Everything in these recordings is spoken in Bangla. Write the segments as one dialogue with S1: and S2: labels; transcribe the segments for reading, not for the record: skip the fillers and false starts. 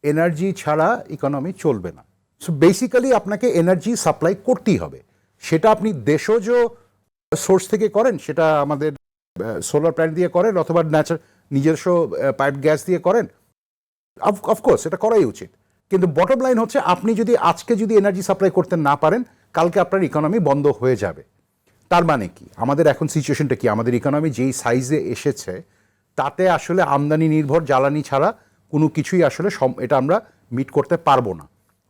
S1: এনার্জি ছাড়া ইকোনমি চলবে না। সো বেসিক্যালি আপনাকে এনার্জি সাপ্লাই করতেই হবে, সেটা আপনি দেশজ সোর্স থেকে করেন, সেটা আমাদের সোলার প্ল্যান্ট দিয়ে করেন, অথবা নিজস্ব পাইপ গ্যাস দিয়ে করেন, অফকোর্স এটা করাই উচিত। কিন্তু বটম লাইন হচ্ছে, আপনি যদি আজকে যদি এনার্জি সাপ্লাই করতে না পারেন, কালকে আপনার ইকোনমি বন্ধ হয়ে যাবে। তার মানে কি, আমাদের এখন সিচুয়েশনটা কি, আমাদের ইকোনমি যেই সাইজে এসেছে তাতে আসলে আমদানি নির্ভর জ্বালানি ছাড়া কোনো কিছুই আসলে এটা আমরা মিট করতে পারবো না।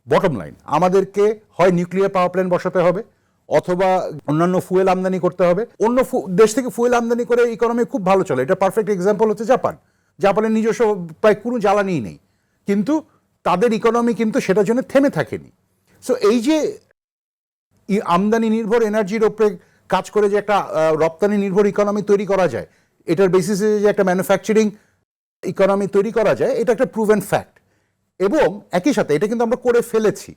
S1: বটম লাইন, আমাদেরকে হয় নিউক্লিয়ার পাওয়ার প্ল্যান্ট বসাতে হবে, অথবা অন্যান্য ফুয়েল আমদানি করতে হবে। অন্য দেশ থেকে ফুয়েল আমদানি করে ইকোনমি খুব ভালো চলে। এটা পারফেক্ট এক্সাম্পল হচ্ছে জাপান। জাপানের নিজস্ব প্রায় কোনো জ্বালানিই নেই, কিন্তু তাদের ইকোনমি কিন্তু সেটার জন্য থেমে থাকেনি। সো এই যে আমদানি নির্ভর এনার্জির ওপরে কাজ করে যে একটা রপ্তানি নির্ভর ইকোনমি তৈরি করা যায়, এটার বেসিসে যে একটা ম্যানুফ্যাকচারিং ইকোনমি তৈরি করা যায়, এটা একটা প্রুভেন ফ্যাক্ট। এবং একই সাথে এটা কিন্তু আমরা করে ফেলেছি।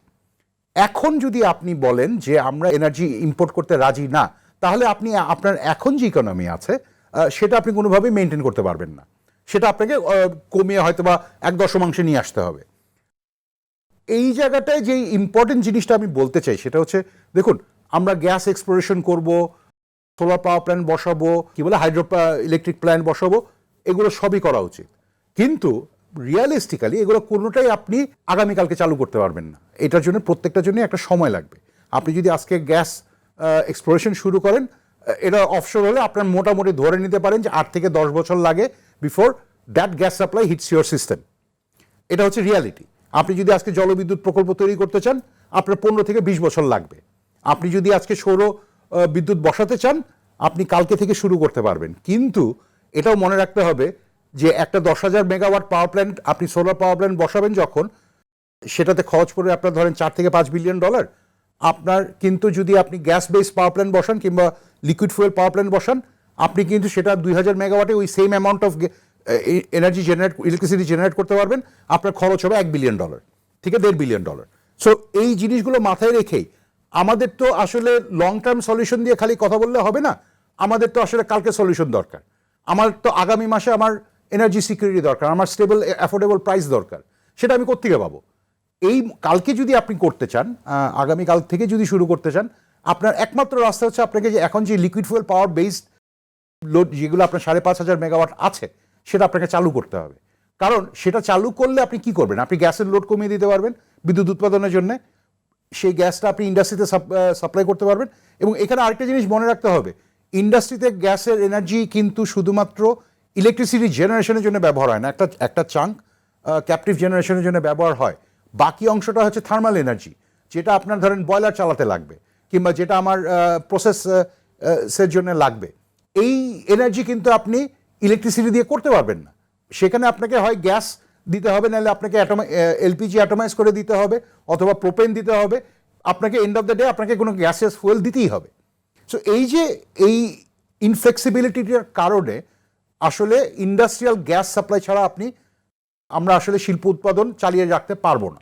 S1: এখন যদি আপনি বলেন যে আমরা এনার্জি ইম্পোর্ট করতে রাজি না, তাহলে আপনি আপনার এখন যে ইকোনমি আছে সেটা আপনি কোনোভাবেই মেনটেন করতে পারবেন না। সেটা আপনাকে কমিয়ে হয়তো বা 1/10 নিয়ে আসতে হবে। এই জায়গাটায় যে ইম্পর্টেন্ট জিনিসটা আমি বলতে চাই সেটা হচ্ছে, দেখুন, আমরা গ্যাস এক্সপ্লোরেশন করব, সোলার পাওয়ার প্ল্যান্ট বসাবো, কি বলে হাইড্রো ইলেকট্রিক প্ল্যান্ট বসাবো, এগুলো সবই করা উচিত। কিন্তু রিয়ালিস্টিক্যালি এগুলো কোনোটাই আপনি আগামীকালকে চালু করতে পারবেন না। এটার জন্য প্রত্যেকটার জন্য একটা সময় লাগবে। আপনি যদি আজকে গ্যাস এক্সপ্লোরেশন শুরু করেন, এটা অফশোর হলে আপনার মোটামুটি ধরে নিতে পারেন যে 8 থেকে 10 বছর লাগে before that gas supply hits your system. এটা হচ্ছে রিয়ালিটি। আপনি যদি আজকে জলবিদ্যুৎ প্রকল্প তৈরি করতে চান, আপনার 15 থেকে 20 বছর লাগবে। আপনি যদি আজকে সৌর বিদ্যুৎ বসাতে চান, আপনি কালকে থেকে শুরু করতে পারবেন। কিন্তু এটাও মনে রাখতে হবে যে একটা 10,000 মেগাওয়াট পাওয়ার প্ল্যান্ট, আপনি সোলার পাওয়ার প্ল্যান্ট বসাবেন যখন, সেটাতে খরচ পড়বে আপনার ধরেন $4 থেকে $5 বিলিয়ন। আপনার কিন্তু যদি আপনি গ্যাস বেস পাওয়ার প্ল্যান্ট বসান কিংবা লিকুইড ফুয়েল পাওয়ার প্ল্যান্ট বসান, আপনি কিন্তু সেটা 2000 মেগাওয়াটে ওই same amount of energy electricity generate করতে পারবেন। আপনার খরচ হবে $1 বিলিয়ন থেকে $1.5 বিলিয়ন। সো এই জিনিসগুলো মাথায় রেখেই আমাদের তো আসলে লং টার্ম সলিউশন দিয়ে খালি কথা বললে হবে না। আমাদের তো আসলে কালকে সলিউশন দরকার। আমার তো আগামী মাসে আমার এনার্জি সিকিউরিটি দরকার, আমার স্টেবল অ্যাফোর্ডেবল প্রাইস দরকার। সেটা আমি কোত্থেকে পাবো? এই কালকে যদি আপনি করতে চান, আগামীকাল থেকে যদি শুরু করতে চান, আপনার একমাত্র রাস্তা হচ্ছে আপনাকে যে এখন যে লিকুইড ফুয়েল পাওয়ার বেসড লোড যেগুলো আপনার 5,500 মেগাওয়াট আছে, সেটা আপনাকে চালু করতে হবে। কারণ সেটা চালু করলে আপনি কি করবেন? আপনি গ্যাসের লোড কমিয়ে দিতে পারবেন বিদ্যুৎ উৎপাদনের জন্য, সেই গ্যাসটা আপনি ইন্ডাস্ট্রিতে সাপ্লাই করতে পারবেন। এবং এখানে আরেকটা জিনিস মনে রাখতে হবে, ইন্ডাস্ট্রিতে গ্যাসের এনার্জি কিন্তু শুধুমাত্র ইলেকট্রিসিটি জেনারেশনের জন্য ব্যবহার হয় না, একটা চাঙ্ক ক্যাপটিভ জেনারেশনের জন্য ব্যবহার হয়। বাকি অংশটা হচ্ছে থার্মাল এনার্জি, যেটা আপনার ধরেন বয়লার চালাতে লাগবে কিংবা যেটা আমার প্রসেসের জন্য লাগবে। এই এনার্জি কিন্তু আপনি ইলেকট্রিসিটি দিয়ে করতে পারবেন না। সেখানে আপনাকে হয় গ্যাস দিতে হবে, নাহলে আপনাকে এলপিজি অ্যাটমাইজ করে দিতে হবে, অথবা প্রোপেন দিতে হবে। আপনাকে এন্ড অফ দ্য ডে আপনাকে কোনো গ্যাসেস ফুয়েল দিতেই হবে। সো এই ইনফ্লেক্সিবিলিটিটার কারণে আসলে ইন্ডাস্ট্রিয়াল গ্যাস সাপ্লাই ছাড়া আমরা আসলে শিল্প উৎপাদন চালিয়ে রাখতে পারবো না।